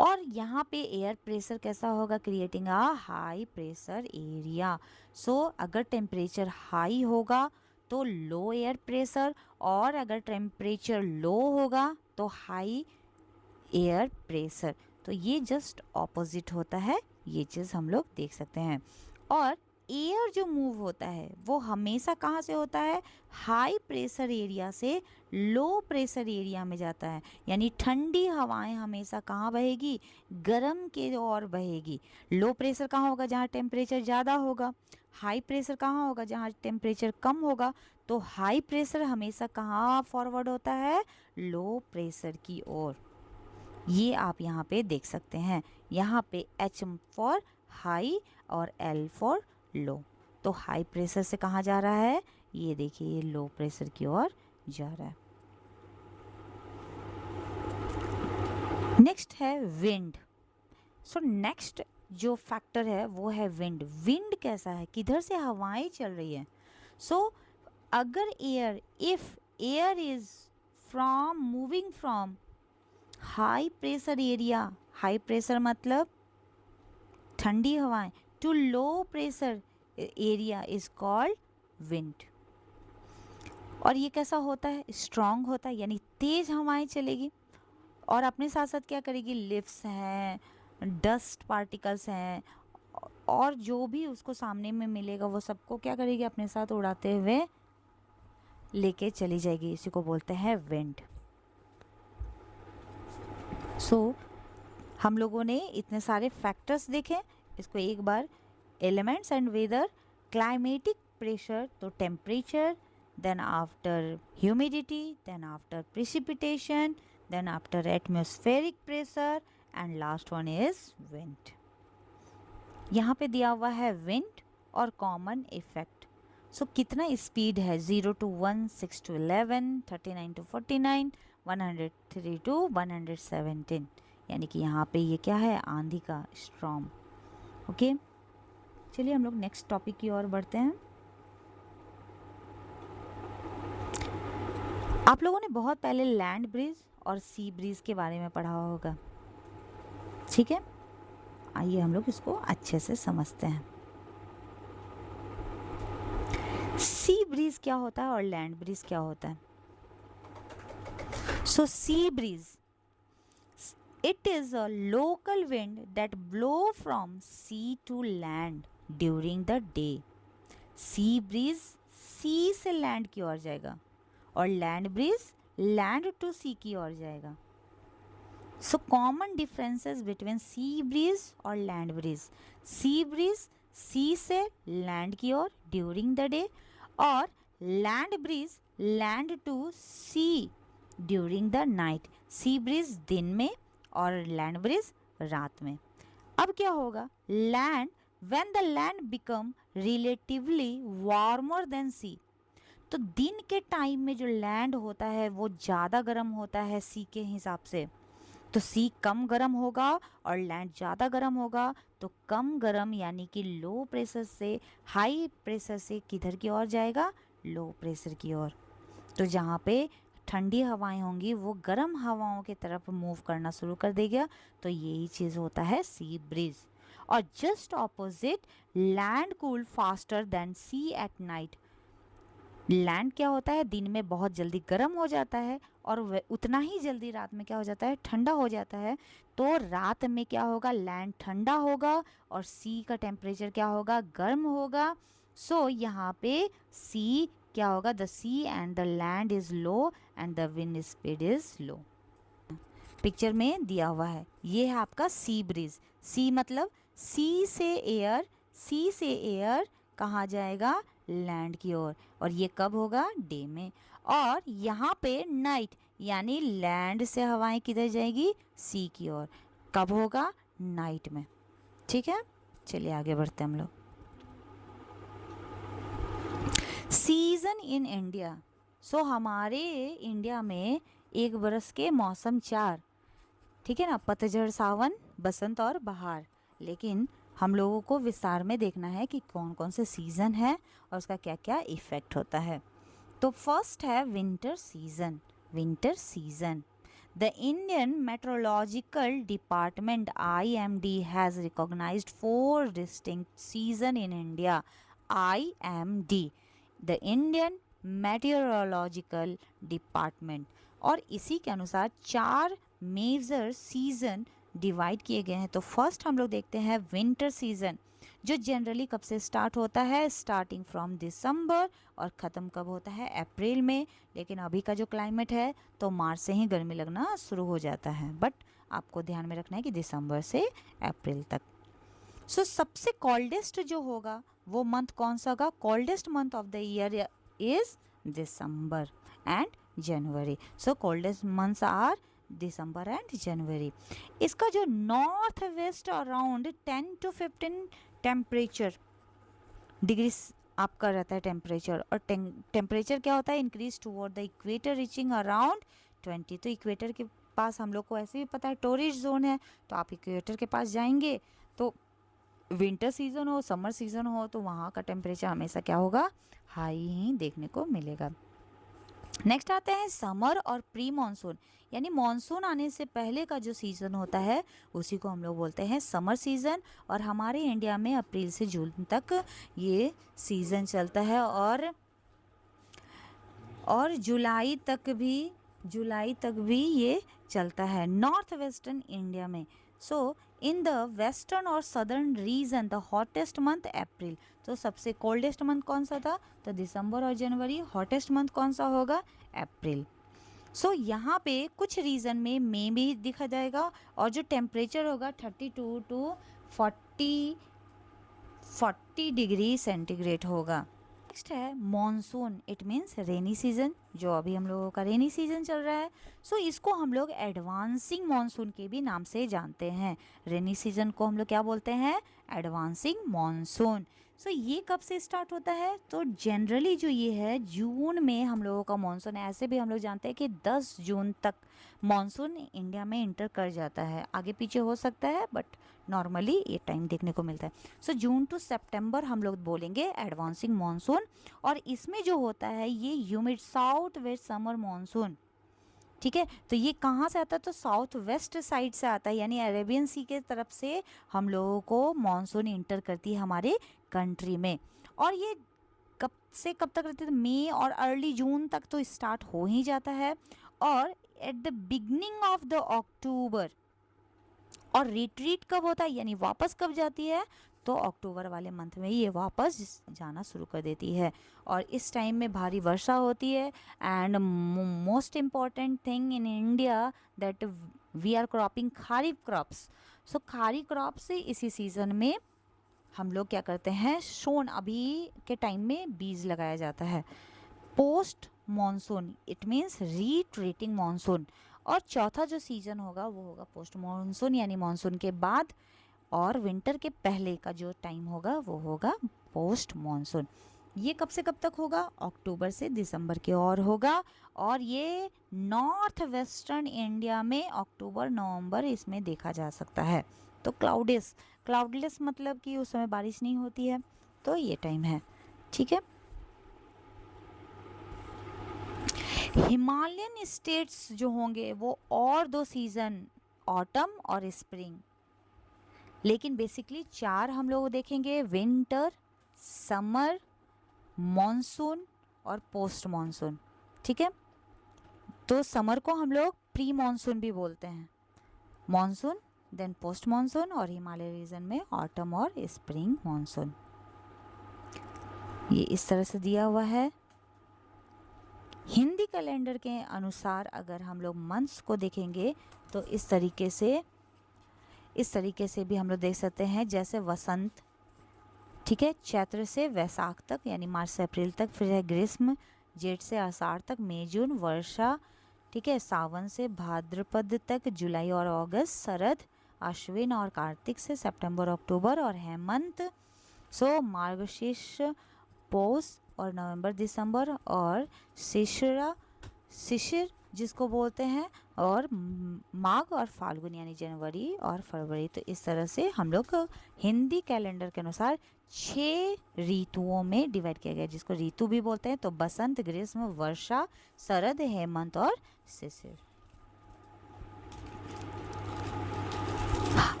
Speaker 1: और यहाँ पे एयर प्रेशर कैसा होगा, creating a high pressure area. So अगर टेम्परेचर हाई होगा तो लो एयर प्रेशर, और अगर टेम्परेचर लो होगा तो हाई एयर प्रेशर। तो ये जस्ट ऑपोजिट होता है, ये चीज़ हम लोग देख सकते हैं। और एयर जो मूव होता है वो हमेशा कहाँ से होता है, हाई प्रेशर एरिया से लो प्रेशर एरिया में जाता है। यानी ठंडी हवाएं हमेशा कहाँ बहेगी, गर्म के ओर बहेगी। लो प्रेशर कहाँ होगा, जहाँ टेम्परेचर ज़्यादा होगा। हाई प्रेशर कहाँ होगा, जहाँ टेम्परेचर कम होगा। तो हाई प्रेशर हमेशा कहाँ फॉरवर्ड होता है, लो प्रेशर की ओर। ये आप यहाँ पे देख सकते हैं, यहाँ पे H फॉर हाई और L फॉर लो। तो हाई प्रेशर से कहाँ जा रहा है, ये देखिए ये लो प्रेशर की ओर जा रहा है। नेक्स्ट है विंड। सो नेक्स्ट जो फैक्टर है वो है विंड। विंड कैसा है, किधर से हवाएं चल रही है। सो अगर air, if air is from moving from high pressure area, high pressure मतलब ठंडी हवाएं, to low pressure area is called wind. और ये कैसा होता है, स्ट्रॉन्ग होता है, यानी तेज हवाएं चलेगी। और अपने साथ साथ क्या करेगी, लिफ्ट्स हैं, डस्ट पार्टिकल्स हैं, और जो भी उसको सामने में मिलेगा वो सबको क्या करेगी, अपने साथ उड़ाते हुए लेके चली जाएगी। इसी को बोलते हैं विंड। सो हम लोगों ने इतने सारे फैक्टर्स देखे, इसको एक बार, elements and weather, climatic pressure तो temperature, then after humidity, then after precipitation, then after atmospheric pressure, and last one is wind. यहाँ पे दिया हुआ है wind और common effect. So कितना स्पीड है, 0 to 1, 6 to 11, 39 to 49, 103 to 117। यानी कि यहाँ पे ये क्या है, आंधी का स्ट्रॉम। ओके, चलिए हम लोग नेक्स्ट टॉपिक की ओर बढ़ते हैं। आप लोगों ने बहुत पहले लैंड ब्रीज और सी ब्रीज के बारे में पढ़ा होगा, ठीक है। आइए हम लोग इसको अच्छे से समझते हैं। सी ब्रीज क्या होता है और लैंड ब्रीज क्या होता है। So sea breeze, it is a local wind that blow from sea to land during the day. Sea breeze sea से लैंड की ओर जाएगा और land breeze land to sea की ओर जाएगा। So common differences between sea breeze और land breeze, sea breeze sea से लैंड की ओर ड्यूरिंग द डे, और land breeze land to sea during the night. Sea breeze दिन में और लैंड ब्रीज रात में। अब क्या होगा, land, when the land become relatively warmer than sea, तो दिन के टाइम में जो लैंड होता है वो ज़्यादा गर्म होता है सी के हिसाब से, तो सी कम गर्म होगा और लैंड ज़्यादा गर्म होगा, तो कम गर्म यानी कि लो प्रेशर से हाई प्रेशर से किधर की ओर जाएगा, लो प्रेशर की ओर। तो जहाँ पे ठंडी हवाएं होंगी वो गर्म हवाओं की तरफ मूव करना शुरू कर देगा, तो यही चीज़ होता है सी ब्रीज। और just opposite, land cool faster than sea at night. Land क्या होता है, दिन में बहुत जल्दी गर्म हो जाता है और उतना ही जल्दी रात में क्या हो जाता है, ठंडा हो जाता है। तो रात में क्या होगा, लैंड ठंडा होगा और सी का टेम्परेचर क्या होगा, गर्म होगा। सो यहाँ पे सी क्या होगा, the sea and the land is low and the wind speed is low. Picture में दिया हुआ है, ये है आपका सी ब्रीज। सी मतलब सी से एयर, सी से एयर कहाँ जाएगा, लैंड की ओर। और ये कब होगा, डे में। और यहाँ पे नाइट यानी लैंड से हवाएं किधर जाएगी, सी की ओर। कब होगा, नाइट में। ठीक है, चलिए आगे बढ़ते हैं हम लोग। Season in India. सो हमारे इंडिया में एक बरस के मौसम 4, ठीक है ना, पतझड़, सावन, बसंत और बहार। लेकिन हम लोगों को विस्तार में देखना है कि कौन कौन से सीज़न है और उसका क्या क्या इफ़ेक्ट होता है। तो फर्स्ट है winter season. Winter season, the Indian meteorological department IMD has recognised 4 distinct season in India. IMD, the Indian meteorological department. और इसी के अनुसार 4 मेजर सीजन डिवाइड किए गए हैं। तो फर्स्ट हम लोग देखते हैं विंटर सीजन, जो जनरली कब से स्टार्ट होता है, स्टार्टिंग फ्रॉम दिसंबर और ख़त्म कब होता है, अप्रैल में। लेकिन अभी का जो क्लाइमेट है तो मार्च से ही गर्मी लगना शुरू हो जाता है, बट आपको ध्यान में रखना है कि दिसंबर से अप्रैल तक। सो सबसे कोल्डेस्ट जो होगा वो मंथ कौन सा होगा, coldest month of the year is December and January. So coldest months are December and January. इसका जो north west around 10 to 15 temperature degree आपका रहता है टेम्परेचर। और टेम्परेचर क्या होता है, increase toward the equator reaching around 20। तो इक्वेटर के पास हम लोग को ऐसे भी पता है टोरिस्ट जोन है, तो आप इक्वेटर के पास जाएंगे तो विंटर सीजन हो, समर सीजन हो, तो वहाँ का टेम्परेचर हमेशा क्या होगा, हाई ही देखने को मिलेगा। नेक्स्ट आते हैं समर और प्री मानसून, यानी मानसून आने से पहले का जो सीज़न होता है उसी को हम लोग बोलते हैं समर सीज़न। और हमारे इंडिया में अप्रैल से जून तक ये सीज़न चलता है और जुलाई तक भी ये चलता है नॉर्थ वेस्टर्न इंडिया में। सो इन द वेस्टर्न और southern reason the hottest month अप्रैल। तो सबसे कोल्डेस्ट मंथ कौन सा था, तो दिसंबर और जनवरी। हॉटेस्ट मंथ कौन सा होगा, अप्रैल। सो यहाँ पे कुछ रीजन में मई भी दिखा जाएगा और जो टेम्परेचर होगा 32 to 40 डिग्री सेंटीग्रेड होगा। नेक्स्ट है monsoon, it means rainy season, जो अभी हम लोगों का रेनी सीजन चल रहा है। सो इसको हम लोग एडवांसिंग मॉनसून के भी नाम से जानते हैं। रेनी सीजन को हम लोग क्या बोलते हैं, एडवांसिंग मॉनसून। सो ये कब से स्टार्ट होता है, तो जनरली जो ये है जून में हम लोगों का मॉनसून है। ऐसे भी हम लोग जानते हैं कि 10 जून तक मॉनसून इंडिया में इंटर कर जाता है, आगे पीछे हो सकता है बट नॉर्मली ये टाइम देखने को मिलता है। सो जून टू सितंबर हम लोग बोलेंगे एडवांसिंग मॉनसून। और इसमें जो होता है ये humid south west summer monsoon, ठीक है। तो ये कहाँ से आता है, तो साउथ वेस्ट साइड से आता है, यानी अरेबियन सी के तरफ से हम लोगों को मॉनसून इंटर करती है हमारे कंट्री में। और ये कब से कब तक रहती है, मई और अर्ली जून तक तो स्टार्ट हो ही जाता है। और at the beginning of the October, और रिट्रीट कब होता है यानी वापस कब जाती है, तो अक्टूबर वाले मंथ में ये वापस जाना शुरू कर देती है। और इस टाइम में भारी वर्षा होती है। And most important thing in India that we are cropping kharif crops. So kharif crop से इसी सीज़न में हम लोग क्या करते हैं, सोन अभी के टाइम में बीज लगाया जाता है। Post monsoon, it means retreating monsoon. और चौथा जो सीज़न होगा वो होगा पोस्ट मॉनसून, यानी मॉनसून के बाद और विंटर के पहले का जो टाइम होगा वो होगा पोस्ट मॉनसून। ये कब से कब तक होगा? अक्टूबर से दिसंबर की ओर होगा, और ये नॉर्थ वेस्टर्न इंडिया में अक्टूबर नवंबर इसमें देखा जा सकता है। तो क्लाउडलेस मतलब कि उस समय बारिश नहीं होती है, तो ये टाइम है, ठीक है। हिमालयन स्टेट्स जो होंगे वो और दो सीजन, ऑटम और स्प्रिंग, लेकिन बेसिकली चार हम लोग देखेंगे, विंटर, समर, मॉनसून और पोस्ट मॉनसून, ठीक है। तो समर को हम लोग प्री मॉनसून भी बोलते हैं, मॉनसून देन पोस्ट मॉनसून, और हिमालय रीजन में ऑटम और स्प्रिंग मॉनसून। ये इस तरह से दिया हुआ है। हिंदी कैलेंडर के अनुसार अगर हम लोग मंथ्स को देखेंगे तो इस तरीके से भी हम लोग देख सकते हैं, जैसे वसंत, ठीक है, चैत्र से वैशाख तक यानी मार्च से अप्रैल तक, फिर है ग्रीष्म, जेठ से आषाढ़ तक, मई जून, वर्षा, ठीक है, सावन से भाद्रपद तक, जुलाई और अगस्त, शरद, अश्विन और कार्तिक से सितंबर अक्टूबर, और हेमंत सो मार्गशीर्ष, पौष और नवंबर दिसंबर, और शिशिर जिसको बोलते हैं, और माघ और फाल्गुन यानी जनवरी और फरवरी। तो इस तरह से हम लोग हिंदी कैलेंडर के अनुसार 6 ऋतुओं में डिवाइड किया गया, जिसको ऋतु भी बोलते हैं। तो बसंत, ग्रीष्म, वर्षा, शरद, हेमंत और शिशिर।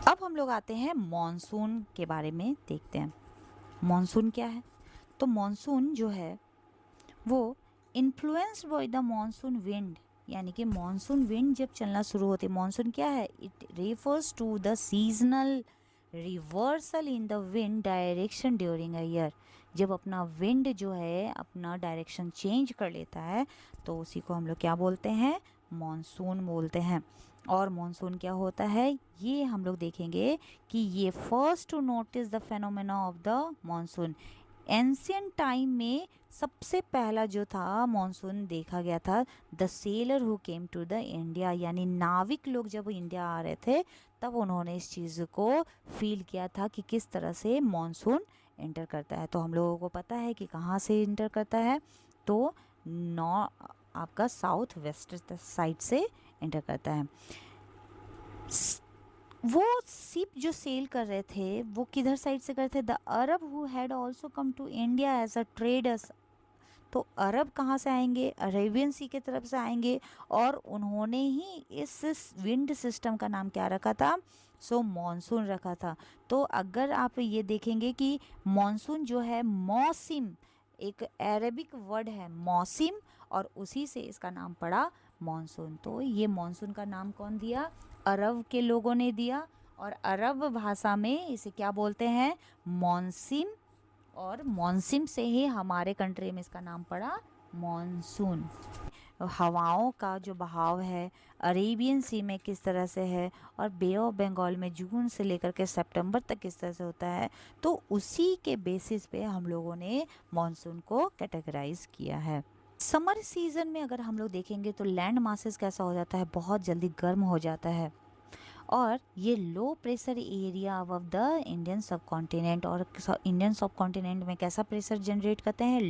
Speaker 1: अब हम लोग आते हैं मॉनसून के बारे में, देखते हैं मॉनसून क्या है। तो मॉनसून जो है वो influenced by the monsoon wind, यानी कि मॉनसून विंड जब चलना शुरू होती है, मॉनसून क्या है? It refers to the seasonal reversal in the wind direction during a year. जब अपना विंड जो है अपना डायरेक्शन चेंज कर लेता है तो उसी को हम लोग क्या बोलते हैं? मॉनसून बोलते हैं। और मॉनसून क्या होता है ये हम लोग देखेंगे कि ये first to notice the phenomena of the monsoon. Ancient time में सबसे पहला जो था मॉनसून देखा गया था, the sailor who came to the India, यानी नाविक लोग जब इंडिया आ रहे थे तब उन्होंने इस चीज़ को फील किया था कि किस तरह से मॉनसून एंटर करता है। तो हम लोगों को पता है कि कहाँ से एंटर करता है, तो नॉ आपका साउथ वेस्ट साइड से एंटर करता है। वो शिप जो सेल कर रहे थे वो किधर साइड से कर रहे थे? The Arab who had also come to India as a traders. तो अरब कहाँ से आएंगे? अरेबियन सी की तरफ से आएंगे, और उन्होंने ही इस विंड सिस्टम का नाम क्या रखा था? सो मॉनसून रखा था। तो अगर आप ये देखेंगे कि मॉनसून जो है मौसिम, एक अरेबिक वर्ड है मौसिम, और उसी से इसका नाम पड़ा मॉनसून। तो ये मॉनसून का नाम कौन दिया? अरब के लोगों ने दिया, और अरब भाषा में इसे क्या बोलते हैं? मॉनसिम, और मॉनसिम से ही हमारे कंट्री में इसका नाम पड़ा मॉनसून। हवाओं का जो बहाव है अरेबियन सी में किस तरह से है, और बे ऑफ बंगाल में जून से लेकर के सितंबर तक किस तरह से होता है, तो उसी के बेसिस पे हम लोगों ने मॉनसून को कैटेगराइज किया है। समर सीजन में अगर हम लोग देखेंगे तो लैंड मासेस कैसा हो जाता है? बहुत जल्दी गर्म हो जाता है, और ये लो pressure area above the Indian सब कॉन्टिनेंट, और इंडियन सब कॉन्टिनेंट में कैसा प्रेशर जनरेट करते हैं?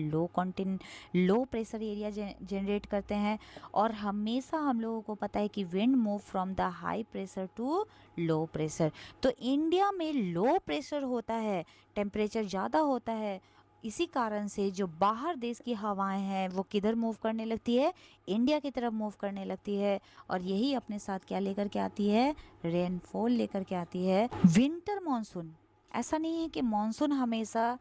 Speaker 1: लो प्रेशर एरिया जनरेट करते हैं। और हमेशा हम लोगों को पता है कि wind move from the high pressure to low pressure. तो इंडिया में लो प्रेशर होता है, टेम्परेचर ज़्यादा होता है, इसी कारण से जो बाहर देश की हवाएं हैं वो किधर मूव करने लगती है? इंडिया की तरफ मूव करने लगती है, और यही अपने साथ क्या लेकर के आती है? रेनफॉल लेकर के आती है। विंटर मॉनसून, ऐसा नहीं है कि मॉनसून हमेशा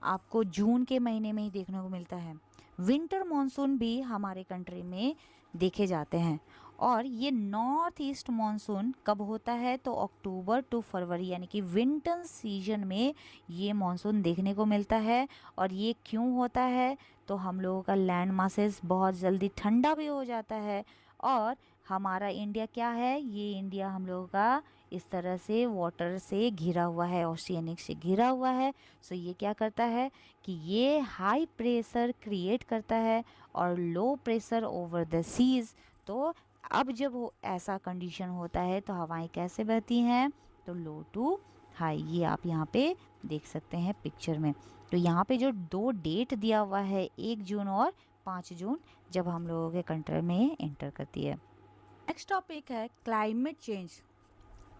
Speaker 1: आपको जून के महीने में ही देखने को मिलता है। विंटर मॉनसून भी हमारे कंट्री में देखे जाते हैं, और ये नॉर्थ ईस्ट मॉनसून कब होता है? तो अक्टूबर टू फरवरी यानी कि विंटर सीजन में ये मॉनसून देखने को मिलता है। और ये क्यों होता है? तो हम लोगों का लैंड मासेस बहुत जल्दी ठंडा भी हो जाता है, और हमारा इंडिया क्या है? ये इंडिया हम लोगों का इस तरह से वाटर से घिरा हुआ है, ओशियनिक से घिरा हुआ है। सो ये क्या करता है कि ये हाई प्रेशर क्रिएट करता है और low pressure over the seas. तो अब जब वो ऐसा कंडीशन होता है तो हवाएं कैसे बहती हैं? तो लो टू हाँ, ये आप यहाँ पे देख सकते हैं पिक्चर में। तो यहाँ पे जो 2 डेट दिया हुआ है, 1 जून और 5 जून, जब हम लोगों के कंट्री में एंटर करती है। नेक्स्ट टॉपिक है क्लाइमेट चेंज।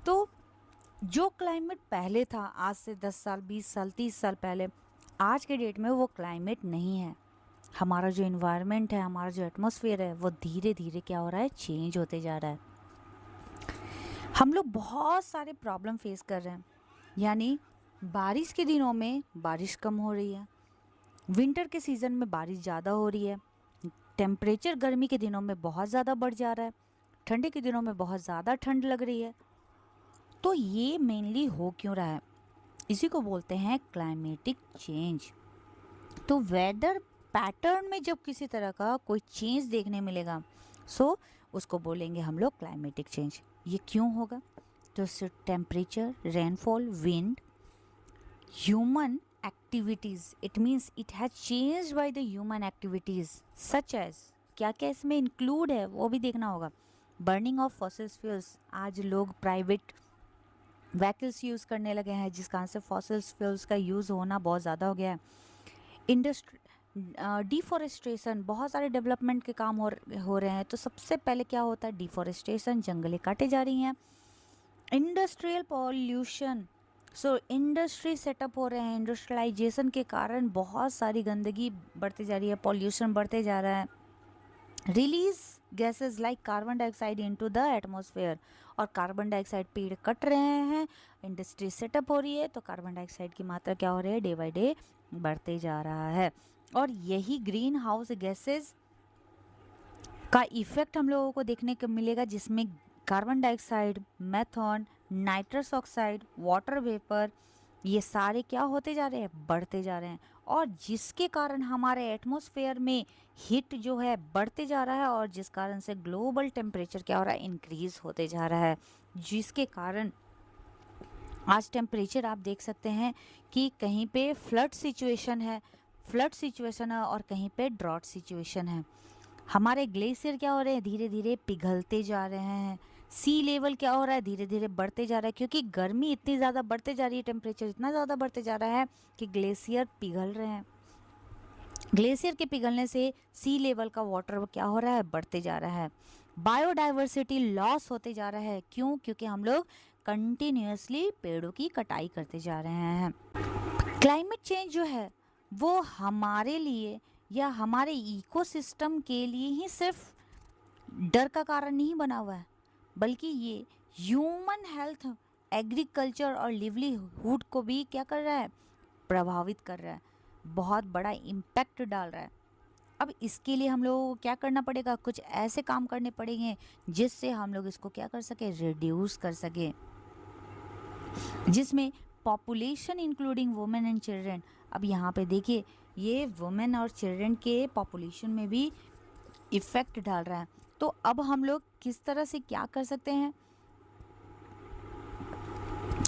Speaker 1: तो जो क्लाइमेट पहले था, आज से 10 साल, 20 साल, 30 साल पहले, आज के डेट में वो क्लाइमेट नहीं है। हमारा जो इन्वायरमेंट है, हमारा जो एटमॉस्फेयर है, वो धीरे धीरे क्या हो रहा है, चेंज होते जा रहा है। हम लोग बहुत सारे प्रॉब्लम फेस कर रहे हैं, यानी बारिश के दिनों में बारिश कम हो रही है, विंटर के सीज़न में बारिश ज़्यादा हो रही है, टेम्परेचर गर्मी के दिनों में बहुत ज़्यादा बढ़ जा रहा है, ठंडी के दिनों में बहुत ज़्यादा ठंड लग रही है। तो ये मेनली हो क्यों रहा है? इसी को बोलते हैं क्लाइमेटिक चेंज। तो वेदर पैटर्न में जब किसी तरह का कोई चेंज देखने मिलेगा, सो उसको बोलेंगे हम लोग क्लाइमेटिक चेंज। ये क्यों होगा? तो इससे temperature, rainfall, wind, human activities, it means it has changed by the human activities such as, क्या क्या इसमें इंक्लूड है वो भी देखना होगा। बर्निंग ऑफ फॉसिल फ्यूल्स, आज लोग प्राइवेट व्हीकल्स यूज़ करने लगे हैं, जिस कारण से फॉसिल फ्यूल्स का यूज़ होना बहुत ज़्यादा हो गया है। इंडस्ट्री, डिफॉरेस्टेशन, बहुत सारे डेवलपमेंट के काम हो रहे हैं। तो सबसे पहले क्या होता है, डिफॉरेस्टेशन, जंगलें काटे जा रही हैं। Industrial pollution, so industry setup हो रहे हैं, इंडस्ट्रियलाइजेशन के कारण बहुत सारी गंदगी बढ़ती जा रही है, पॉल्यूशन बढ़ते जा रहा है। Release gases like carbon dioxide into the atmosphere, और कार्बन डाइऑक्साइड पेड़ कट रहे हैं, इंडस्ट्री सेटअप हो रही है, तो कार्बन डाइऑक्साइड की मात्रा क्या हो रही है, डे बाय डे बढ़ते जा रहा है। और यही ग्रीन हाउस गैसेस का इफेक्ट हम लोगों को देखने को मिलेगा, जिसमें carbon dioxide, methane, nitrous oxide, water vapour, ये सारे क्या होते जा रहे हैं, बढ़ते जा रहे हैं। और जिसके कारण हमारे एटमॉस्फेयर में हीट जो है बढ़ते जा रहा है, और जिस कारण से ग्लोबल टेम्परेचर क्या हो रहा है, इंक्रीज होते जा रहा है, जिसके कारण आज टेम्परेचर आप देख सकते हैं कि कहीं पे फ्लड सिचुएशन है, और कहीं पे ड्रॉट सिचुएशन है। हमारे ग्लेशियर क्या हो रहे हैं, धीरे धीरे पिघलते जा रहे हैं। सी लेवल क्या हो रहा है, धीरे धीरे बढ़ते जा रहा है, क्योंकि गर्मी इतनी ज़्यादा बढ़ते जा रही है, टेम्परेचर इतना ज़्यादा बढ़ते जा रहा है कि ग्लेशियर पिघल रहे हैं। ग्लेशियर के पिघलने से सी लेवल का वाटर क्या हो रहा है, बढ़ते जा रहा है। बायोडाइवर्सिटी लॉस होते जा रहा है, क्यों? क्योंकि हम लोग कंटिन्यूसली पेड़ों की कटाई करते जा रहे हैं। क्लाइमेट चेंज जो है वो हमारे लिए या हमारे इकोसिस्टम के लिए ही सिर्फ डर का कारण नहीं बना हुआ है, बल्कि ये ह्यूमन हेल्थ, एग्रीकल्चर और लिवलीहुड को भी क्या कर रहा है, प्रभावित कर रहा है, बहुत बड़ा इम्पैक्ट डाल रहा है। अब इसके लिए हम लोगों को क्या करना पड़ेगा, कुछ ऐसे काम करने पड़ेंगे जिससे हम लोग इसको क्या कर सके, रिड्यूस कर सके, जिसमें population including women and children. अब यहाँ पे देखिए, ये वुमेन और चिल्ड्रन के पॉपुलेशन में भी इफ़ेक्ट डाल रहा है। तो अब हम लोग किस तरह से क्या कर सकते हैं?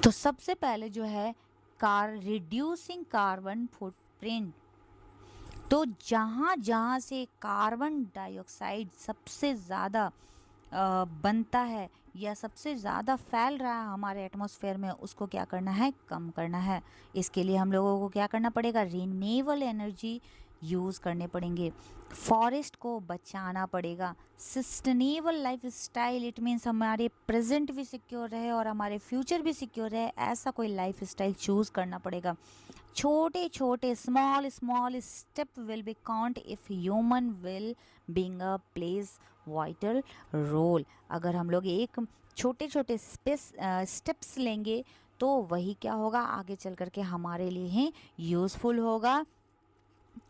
Speaker 1: तो सबसे पहले जो है रिड्यूसिंग कार्बन फुटप्रिंट। तो जहाँ जहाँ से कार्बन डाइऑक्साइड सबसे ज़्यादा बनता है या सबसे ज़्यादा फैल रहा है हमारे एटमॉस्फेयर में, उसको क्या करना है, कम करना है। इसके लिए हम लोगों को क्या करना पड़ेगा, रिन्यूएबल एनर्जी यूज़ करने पड़ेंगे, फॉरेस्ट को बचाना पड़ेगा, sustainable life style, it means हमारे प्रेजेंट भी सिक्योर रहे और हमारे फ्यूचर भी सिक्योर रहे, ऐसा कोई लाइफ स्टाइल चूज़ करना पड़ेगा। छोटे छोटे small step will be count if human will being a place vital role. अगर हम लोग एक छोटे छोटे स्टेप्स लेंगे तो वही क्या होगा, आगे चल करके हमारे लिए ही यूज़फुल होगा।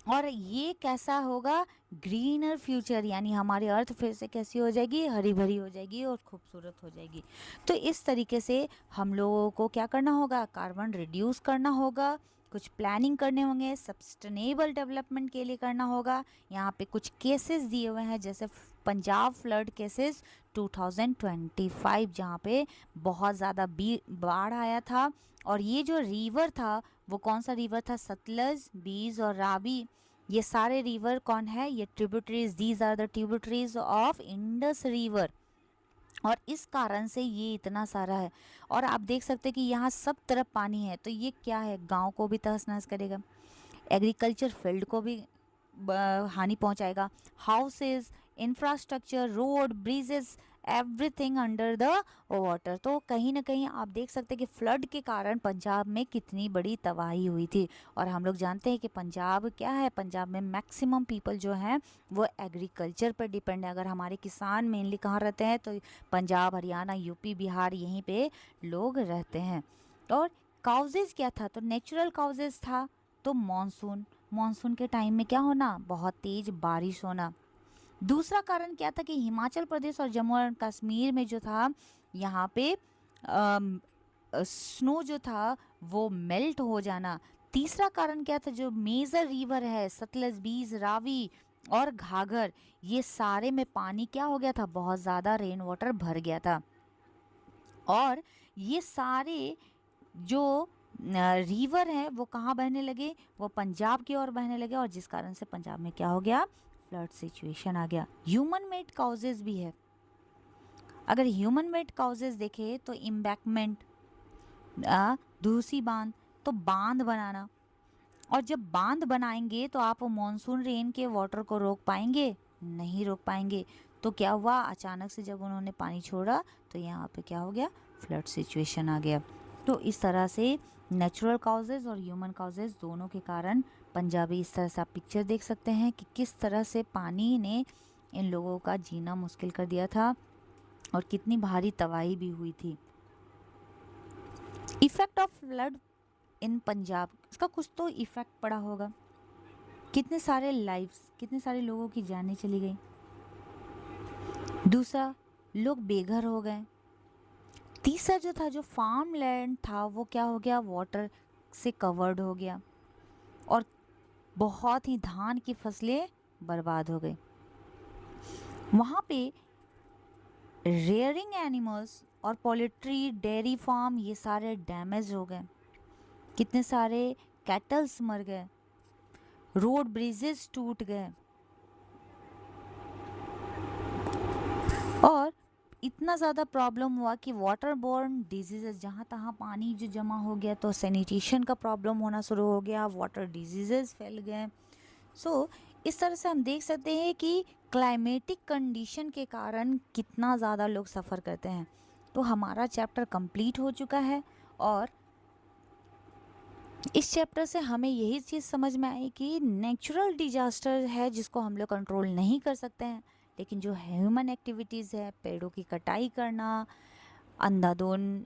Speaker 1: और ये कैसा होगा, ग्रीनर फ्यूचर, यानी हमारी अर्थ फिर से कैसी हो जाएगी, हरी भरी हो जाएगी और खूबसूरत हो जाएगी। तो इस तरीके से हम लोगों को क्या करना होगा, कार्बन रिड्यूस करना होगा, कुछ प्लानिंग करने होंगे, सस्टेनेबल डेवलपमेंट के लिए करना होगा। यहाँ पे कुछ केसेस दिए हुए हैं, जैसे पंजाब फ्लड केसेस 2025, जहाँ पे बहुत ज़्यादा बाढ़ आया था। और ये जो रिवर था वो कौन सा रिवर था, सतलज, बीज और रावी। ये सारे रिवर कौन है, ये tributaries, these are the tributaries of Indus river. और इस कारण से ये इतना सारा है। और आप देख सकते हैं कि यहाँ सब तरफ पानी है, तो ये क्या है, गांव को भी तहस नहस करेगा, एग्रीकल्चर फील्ड को भी हानि पहुंचाएगा। Houses, infrastructure, road, bridges, everything under the water. तो कहीं ना कहीं आप देख सकते हैं कि फ्लड के कारण पंजाब में कितनी बड़ी तबाही हुई थी। और हम लोग जानते हैं कि पंजाब क्या है, पंजाब में मैक्सिमम पीपल जो हैं वो एग्रीकल्चर पर डिपेंड है। अगर हमारे किसान मेनली कहाँ रहते हैं, तो पंजाब, हरियाणा, यूपी, बिहार, यहीं पे लोग रहते हैं। और काउजेज क्या था, तो नेचुरल काउजेज था, तो मानसून के टाइम में क्या होना, बहुत तेज बारिश होना। दूसरा कारण क्या था कि हिमाचल प्रदेश और जम्मू एंड कश्मीर में जो था, यहाँ पे स्नो जो था वो मेल्ट हो जाना। तीसरा कारण क्या था, जो मेजर रिवर है सतलज, बीज, रावी और घाघर, ये सारे में पानी क्या हो गया था, बहुत ज़्यादा रेन वाटर भर गया था। और ये सारे जो रिवर है वो कहाँ बहने लगे, वो पंजाब की ओर बहने लगे, और जिस कारण से पंजाब में क्या हो गया, फ्लड सिचुएशन आ गया। ह्यूमन मेड काउजेज भी है। अगर ह्यूमन मेड काउजेज देखे तो इम्बैकमेंट, दूसरी बांध, तो बांध बनाना। और जब बांध बनाएंगे तो आप मॉनसून रेन के वाटर को रोक पाएंगे, नहीं रोक पाएंगे। तो क्या हुआ, अचानक से जब उन्होंने पानी छोड़ा तो यहाँ पे क्या हो गया, फ्लड सिचुएशन आ गया। तो इस तरह से नेचुरल काउजेज और ह्यूमन काउजेज दोनों के कारण पंजाबी, इस तरह से आप पिक्चर देख सकते हैं कि किस तरह से पानी ने इन लोगों का जीना मुश्किल कर दिया था और कितनी भारी तबाही भी हुई थी। इफेक्ट ऑफ फ्लड इन पंजाब, इसका कुछ तो इफेक्ट पड़ा होगा। कितने सारे लाइव्स, कितने सारे लोगों की जानें चली गई। दूसरा, लोग बेघर हो गए। तीसरा जो था, जो फार्म लैंड था वो क्या हो गया, वाटर से कवर्ड हो गया और बहुत ही धान की फसलें बर्बाद हो गई। वहाँ पे रेयरिंग एनिमल्स और पोल्ट्री, डेयरी फार्म, ये सारे डैमेज हो गए। कितने सारे कैटल्स मर गए, रोड ब्रिजेस टूट गए, और इतना ज़्यादा प्रॉब्लम हुआ कि वाटर बोर्न डिजीज़ेस, जहाँ तहाँ पानी जो जमा हो गया तो सैनिटेशन का प्रॉब्लम होना शुरू हो गया, वाटर डिजीज़ेस फैल गए। सो इस तरह से हम देख सकते हैं कि क्लाइमेटिक कंडीशन के कारण कितना ज़्यादा लोग सफ़र करते हैं। तो हमारा चैप्टर कंप्लीट हो चुका है और इस चैप्टर से हमें यही चीज़ समझ में आई कि नेचुरल डिजास्टर है जिसको हम लोग कंट्रोल नहीं कर सकते हैं, लेकिन जो ह्यूमन एक्टिविटीज़ है, पेड़ों की कटाई करना, अंधाधुंध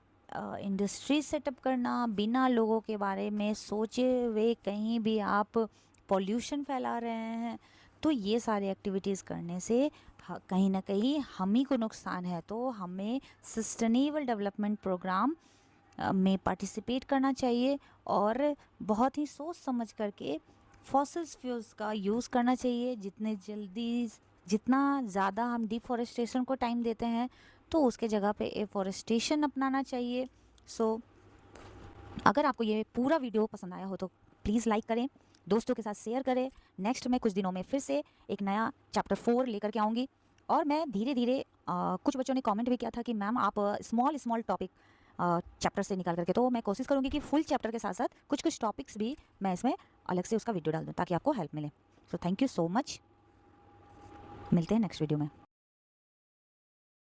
Speaker 1: इंडस्ट्री सेटअप करना, बिना लोगों के बारे में सोचे हुए कहीं भी आप पॉल्यूशन फैला रहे हैं, तो ये सारी एक्टिविटीज़ करने से कहीं ना कहीं हम ही को नुकसान है। तो हमें सस्टेनेबल डेवलपमेंट प्रोग्राम में पार्टिसिपेट करना चाहिए और बहुत ही सोच समझ करके फॉसिल्स फ्यूल्स का यूज़ करना चाहिए। जितना ज़्यादा हम डिफॉरेस्टेशन को टाइम देते हैं तो उसके जगह पे एफॉरेस्टेशन अपनाना चाहिए। सो अगर आपको ये पूरा वीडियो पसंद आया हो तो प्लीज़ लाइक करें, दोस्तों के साथ शेयर करें। नेक्स्ट मैं कुछ दिनों में फिर से एक नया चैप्टर 4 लेकर के आऊँगी। और मैं धीरे धीरे कुछ बच्चों ने कमेंट भी किया था कि मैम आप स्मॉल टॉपिक चैप्टर से निकाल करके, तो मैं कोशिश करूँगी कि फुल चैप्टर के साथ साथ कुछ कुछ टॉपिक्स भी मैं इसमें अलग से उसका वीडियो डाल दूँ ताकि आपको हेल्प मिले। So thank you so much, मिलते हैं नेक्स्ट वीडियो में।